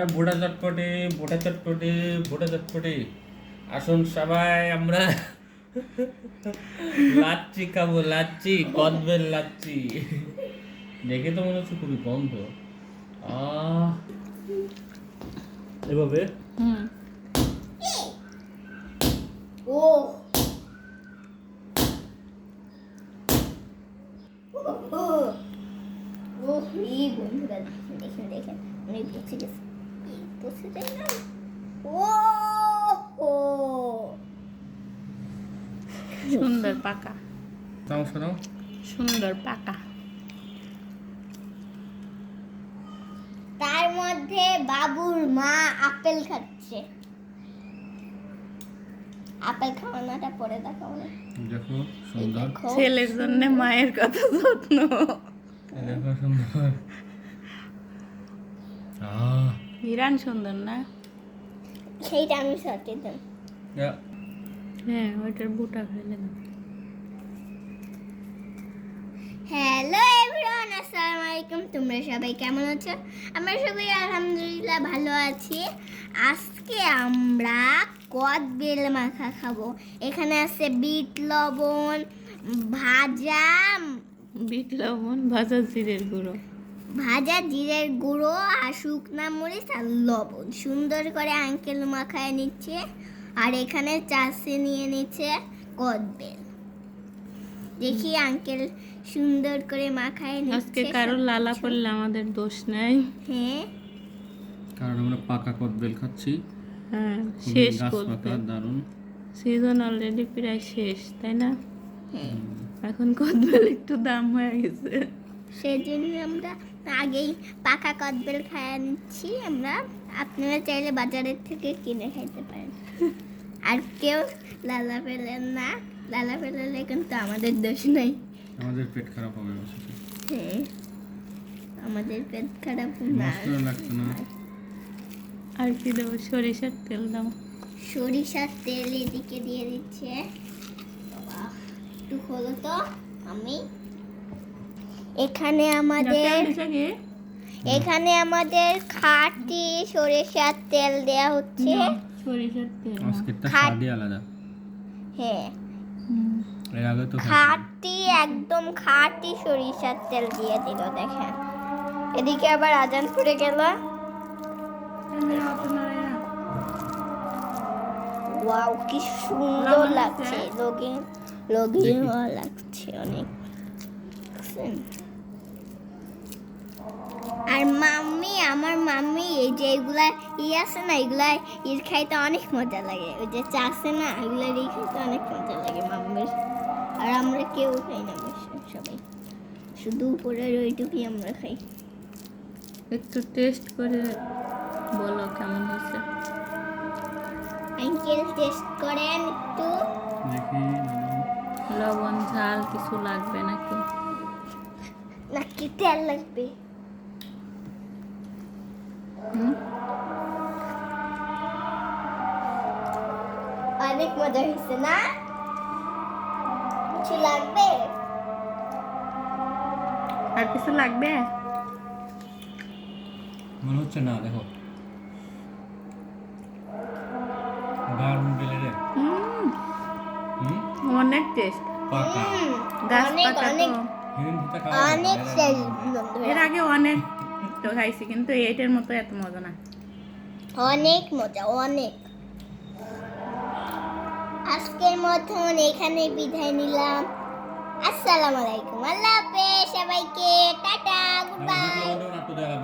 বুড়া চটপটে বুড়া চটপটে বুড়া চটপটে আসুন সবাই আমরা লাচ্ছি খাবো লাচ্ছি কদবেল লাচ্ছি দেখে তো মনে হচ্ছে খুবই গন্ধ এভাবে ও ও এই বন্ধুরা দেখেন দেখেন অনেক পচে গেছে পচে যায় না ও ও সুন্দর পাকা দাও শোনাও সুন্দর পাকা তার মধ্যে বাবুর মা আপেল খাচ্ছে আপেল খাওয়ানোটা পরে দেখাবো না দেখো সুন্দর ছেলের জন্য মায়ের কথা যত্ন দেখো সুন্দর হিরান সুন্দর না সেইটা আমি সচেতন হ্যাঁ ওইটার বুটা ফেলে না হ্যালো এভরিওয়ান আসসালামু আলাইকুম তোমরা সবাই কেমন আছো আমরা সবাই আলহামদুলিল্লাহ ভালো আছি আজকে আমরা কদবেল মাখা খাবো এখানে আছে বিট লবণ ভাজা বিট লবণ ভাজা জিরের গুঁড়ো আর শুকনা মরিচ আর লবণ সুন্দর করে আঙ্কেল মাখায় নিচ্ছে আর এখানে চাষে নিয়ে নিচ্ছে কদবেল দেখি আঙ্কেল সুন্দর করে মাখায় নিচ্ছে আজকে কারো লালা পড়লে আমাদের দোষ নাই হ্যাঁ কারণ আমরা পাকা কদবেল খাচ্ছি হ্যাঁ শেষ করতে দারুণ সিজন অলরেডি প্রায় শেষ তাই না এখন কদবেল একটু দাম হয়ে গেছে সেজন্য আমরা আগেই পাকা কদবেল খাইয়ে নিচ্ছি আমরা আপনারা চাইলে বাজারের থেকে কিনে খাইতে পারেন আর কেউ লালা ফেলেন না লালা ফেলালে কিন্তু আমাদের দোষ নাই আমাদের পেট খারাপ হবে হ্যাঁ আমাদের পেট খারাপ না মশলা লাগছে না আর কি দেবো সরিষার তেল দাও সরিষার তেল এদিকে দিয়ে দিচ্ছে বাবা একটু হলো তো আমি এখানে আমাদের খাঁটি সরিষার তেল দেয়া হচ্ছে সরিষার তেল আজকেরটা স্বাদই আলাদা হ্যাঁ এর আগে তো খাঁটি একদম খাঁটি সরিষার তেল দিয়ে দিল দেখেন এদিকে আবার আজান পড়ে গেল ওয়াও কি সুন্দর লাগছে লগিন লাগছে অনেক আর আমার মাম্মি এই যে এগুলা আছে না এগুলা খাইতে অনেক মজা লাগে ওই যে চা আছে না এগুলা খাইতে অনেক মজা লাগে মাম্মির আর আমরা কেউ খাই না সবাই শুধু উপরের ওইটুকুই আমরা খাই একটু টেস্ট করে বলো কেমন হয়েছে আঙ্কেল টেস্ট করেন একটু দেখি লবণ ঝাল কিছু লাগবে নাকি নাকি তেল লাগবে অনেক মজা হয়েছে না কিছু লাগবে আর কিছু লাগবে মনে হচ্ছে না দেখো দারুণ বেলে রে অনেক টেস্ট পাকা গাছ অনেক পাতা অনেক তো হিরেন ভুতা খাওয়া অনেক তেল এর আগে অনেক তো খাইছি কিন্তু এইটার মতো এত মজা না অনেক মজা অনেক আজকের মতন এখানে বিদায় নিলাম আসসালামু আলাইকুম আল্লাহ হাফেজ সবাইকে টাটা গুড বাই